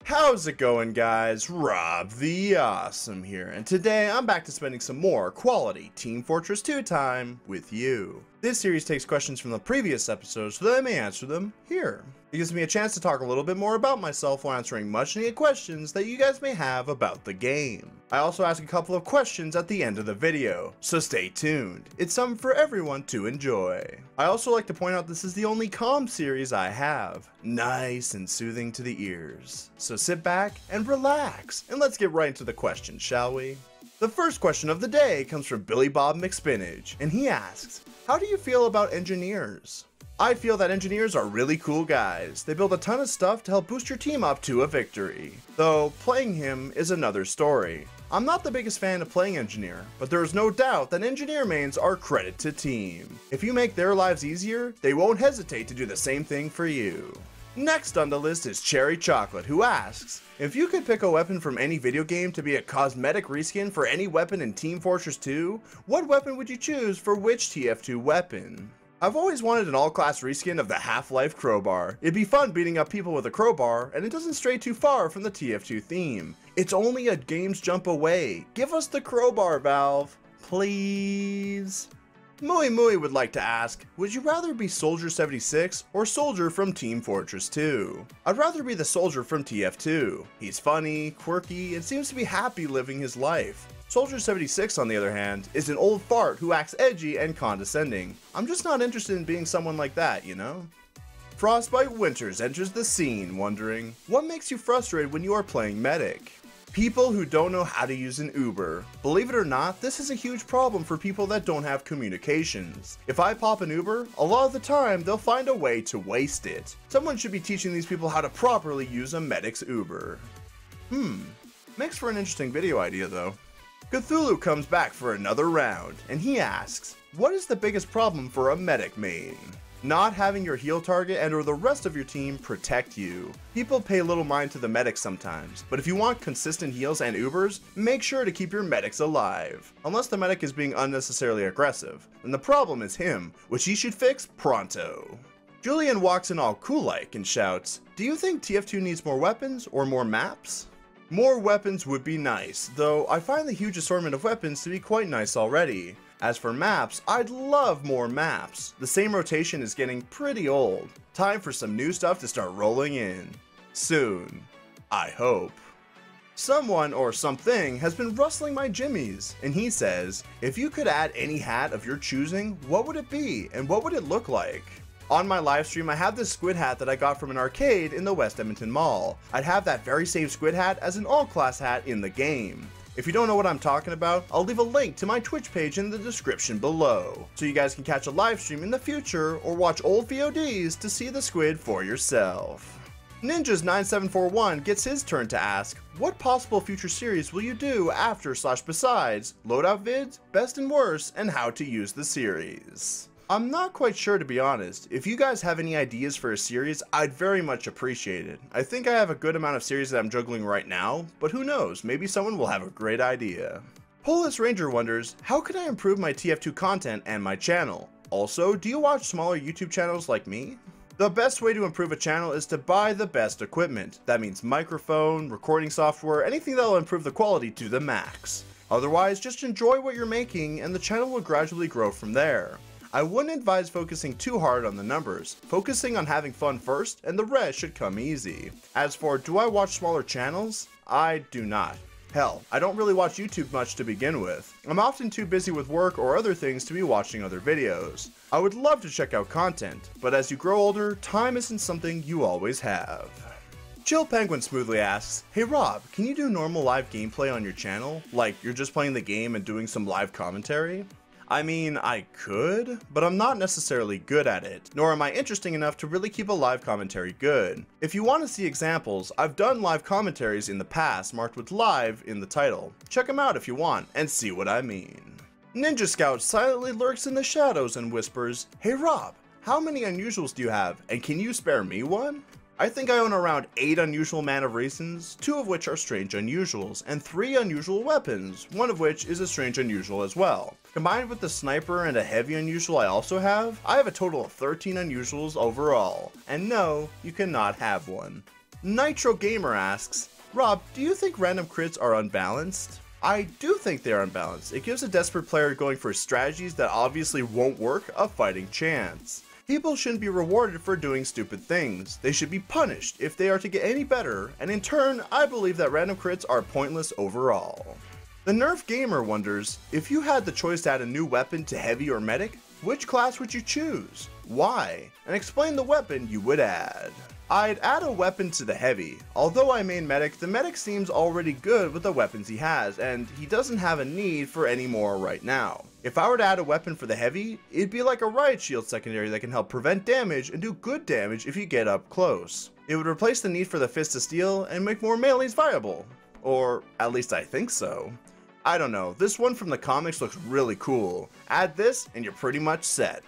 How's it going, guys? Rob the Awesome here, and today I'm back to spending some more quality Team Fortress 2 time with you. This series takes questions from the previous episodes so that I may answer them here. It gives me a chance to talk a little bit more about myself while answering much needed questions that you guys may have about the game. I also ask a couple of questions at the end of the video, so stay tuned. It's something for everyone to enjoy. I also like to point out this is the only calm series I have. Nice and soothing to the ears. So sit back and relax, and let's get right into the questions, shall we? The first question of the day comes from Billy Bob McSpinach, and he asks, how do you feel about engineers? I feel that engineers are really cool guys. They build a ton of stuff to help boost your team up to a victory. Though, playing him is another story. I'm not the biggest fan of playing engineer, but there is no doubt that engineer mains are credit to team. If you make their lives easier, they won't hesitate to do the same thing for you. Next on the list is Cherry Chocolate, who asks, if you could pick a weapon from any video game to be a cosmetic reskin for any weapon in Team Fortress 2, what weapon would you choose for which TF2 weapon? I've always wanted an all-class reskin of the Half-Life crowbar. It'd be fun beating up people with a crowbar, and it doesn't stray too far from the TF2 theme. It's only a game's jump away. Give us the crowbar, Valve. Please. Mui Mui would like to ask, would you rather be Soldier 76 or Soldier from Team Fortress 2? I'd rather be the Soldier from TF2. He's funny, quirky, and seems to be happy living his life. Soldier 76, on the other hand, is an old fart who acts edgy and condescending. I'm just not interested in being someone like that, you know? Frostbite Winters enters the scene wondering, what makes you frustrated when you are playing Medic? People who don't know how to use an Uber. Believe it or not, this is a huge problem for people that don't have communications. If I pop an Uber, a lot of the time they'll find a way to waste it. Someone should be teaching these people how to properly use a Medic's Uber. Makes for an interesting video idea though. Cthulhu comes back for another round, and he asks, what is the biggest problem for a Medic main? Not having your heal target and or the rest of your team protect you. People pay little mind to the medics sometimes, but if you want consistent heals and Ubers, make sure to keep your medics alive. Unless the medic is being unnecessarily aggressive, then the problem is him, which he should fix pronto. Julian walks in all cool-like and shouts, do you think TF2 needs more weapons or more maps? More weapons would be nice, though I find the huge assortment of weapons to be quite nice already. As for maps, I'd love more maps. The same rotation is getting pretty old. Time for some new stuff to start rolling in. Soon. I hope. Someone or something has been rustling my jimmies, and he says, if you could add any hat of your choosing, what would it be and what would it look like? On my livestream, I have this Squid hat that I got from an arcade in the West Edmonton Mall. I'd have that very same Squid hat as an all-class hat in the game. If you don't know what I'm talking about, I'll leave a link to my Twitch page in the description below, so you guys can catch a livestream in the future or watch old VODs to see the Squid for yourself. Ninjas9741 gets his turn to ask, what possible future series will you do after / besides loadout vids, best and worst, and how to use the series? I'm not quite sure, to be honest. If you guys have any ideas for a series, I'd very much appreciate it. I think I have a good amount of series that I'm juggling right now, but who knows, maybe someone will have a great idea. Pulis Ranger wonders, how can I improve my TF2 content and my channel? Also, do you watch smaller YouTube channels like me? The best way to improve a channel is to buy the best equipment. That means microphone, recording software, anything that will improve the quality to the max. Otherwise, just enjoy what you're making and the channel will gradually grow from there. I wouldn't advise focusing too hard on the numbers, focusing on having fun first and the rest should come easy. As for do I watch smaller channels? I do not. Hell, I don't really watch YouTube much to begin with. I'm often too busy with work or other things to be watching other videos. I would love to check out content, but as you grow older, time isn't something you always have. Chill Penguin smoothly asks, hey Rob, can you do normal live gameplay on your channel? Like you're just playing the game and doing some live commentary? I mean, I could, but I'm not necessarily good at it, nor am I interesting enough to really keep a live commentary good. If you want to see examples, I've done live commentaries in the past marked with live in the title. Check them out if you want, and see what I mean. Ninja Scout silently lurks in the shadows and whispers, hey Rob, how many unusuals do you have, and can you spare me one? I think I own around 8 unusual Man of Reasons, 2 of which are strange unusuals, and 3 unusual weapons, 1 of which is a strange unusual as well. Combined with the sniper and a heavy unusual I also have, I have a total of 13 unusuals overall, and no, you cannot have one. Nitro Gamer asks, Rob, do you think random crits are unbalanced? I do think they are unbalanced. It gives a desperate player going for strategies that obviously won't work a fighting chance. People shouldn't be rewarded for doing stupid things. They should be punished if they are to get any better, and in turn, I believe that random crits are pointless overall. The Nerf Gamer wonders, if you had the choice to add a new weapon to Heavy or Medic, which class would you choose? Why? And explain the weapon you would add. I'd add a weapon to the Heavy. Although I main Medic, the Medic seems already good with the weapons he has, and he doesn't have a need for any more right now. If I were to add a weapon for the Heavy, it'd be like a Riot Shield secondary that can help prevent damage and do good damage if you get up close. It would replace the need for the Fist of Steel and make more melees viable. Or at least I think so. I don't know, this one from the comics looks really cool. Add this and you're pretty much set.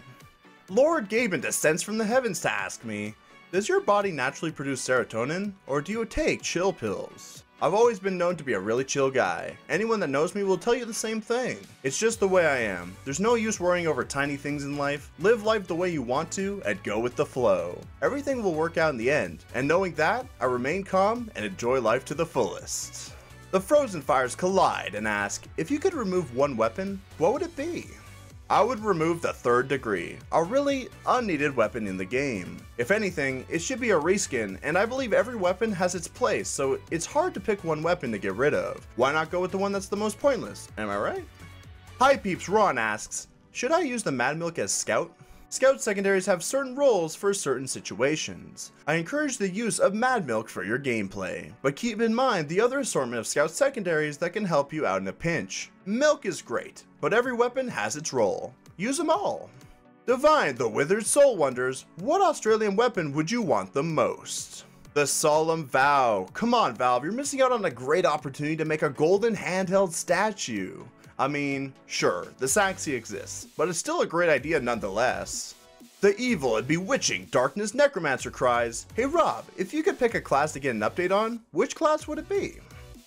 Lord Gaben descends from the heavens to ask me, does your body naturally produce serotonin, or do you take chill pills? I've always been known to be a really chill guy. Anyone that knows me will tell you the same thing. It's just the way I am. There's no use worrying over tiny things in life. Live life the way you want to and go with the flow. Everything will work out in the end, and knowing that, I remain calm and enjoy life to the fullest. The Frozen Fires collide and ask, if you could remove one weapon, what would it be? I would remove the Third Degree, a really unneeded weapon in the game. If anything, it should be a reskin, and I believe every weapon has its place, so it's hard to pick one weapon to get rid of. Why not go with the one that's the most pointless, am I right? Hi Peeps Ron asks, should I use the Mad Milk as Scout? Scout secondaries have certain roles for certain situations. I encourage the use of Mad Milk for your gameplay, but keep in mind the other assortment of Scout secondaries that can help you out in a pinch. Milk is great, but every weapon has its role. Use them all. Divine the Withered Soul wonders, what Australian weapon would you want the most? The Solemn Vow. Come on Valve, you're missing out on a great opportunity to make a golden handheld statue. I mean, sure, the Saxy exists, but it's still a great idea nonetheless. The evil and bewitching Darkness Necromancer cries, hey Rob, if you could pick a class to get an update on, which class would it be?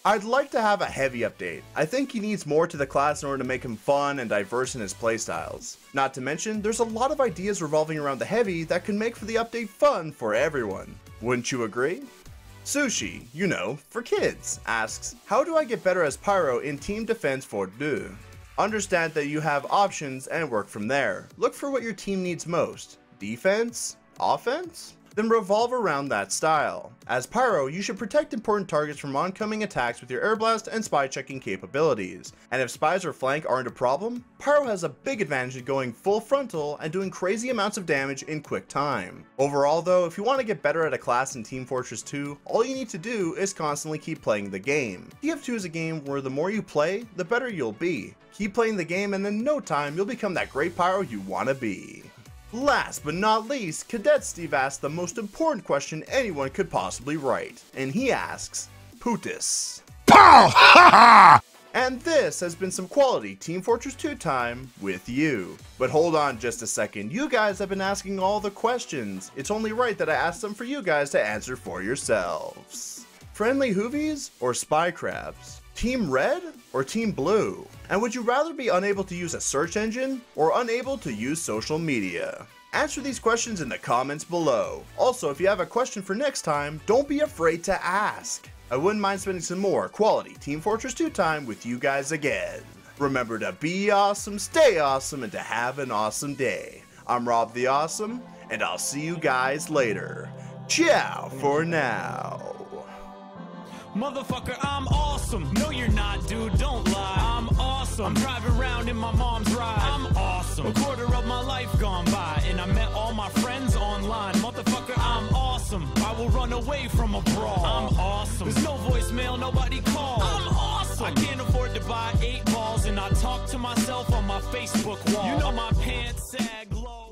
I'd like to have a Heavy update. I think he needs more to the class in order to make him fun and diverse in his playstyles. Not to mention, there's a lot of ideas revolving around the Heavy that can make for the update fun for everyone. Wouldn't you agree? Sushi, you know, for kids, asks, how do I get better as Pyro in Team Defense 4-2? Understand that you have options and work from there. Look for what your team needs most. Defense? Offense? Then revolve around that style. As Pyro, you should protect important targets from oncoming attacks with your air blast and spy checking capabilities. And if spies or flank aren't a problem, Pyro has a big advantage in going full frontal and doing crazy amounts of damage in quick time. Overall though, if you want to get better at a class in Team Fortress 2, all you need to do is constantly keep playing the game. TF2 is a game where the more you play, the better you'll be. Keep playing the game and in no time, you'll become that great Pyro you want to be. Last but not least, Cadet Steve asks the most important question anyone could possibly write, and he asks, Putis. Pow! And this has been some quality Team Fortress 2 time with you. But hold on just a second, you guys have been asking all the questions. It's only right that I ask them for you guys to answer for yourselves. Friendly Hoovies or Spy Crabs? Team Red or Team Blue? And would you rather be unable to use a search engine or unable to use social media? Answer these questions in the comments below. Also, if you have a question for next time, don't be afraid to ask. I wouldn't mind spending some more quality Team Fortress 2 time with you guys again. Remember to be awesome, stay awesome, and to have an awesome day. I'm Rob the Awesome, and I'll see you guys later. Ciao for now. Motherfucker, I'm awesome. No, you're not, dude. Don't lie. I'm awesome. I'm driving around in my mom's ride. I'm awesome. A quarter of my life gone by, and I met all my friends online. Motherfucker, I'm awesome. I will run away from a brawl. I'm awesome. There's no voicemail, nobody calls. I'm awesome. I can't afford to buy 8 balls, and I talk to myself on my Facebook wall. You know my pants sag low.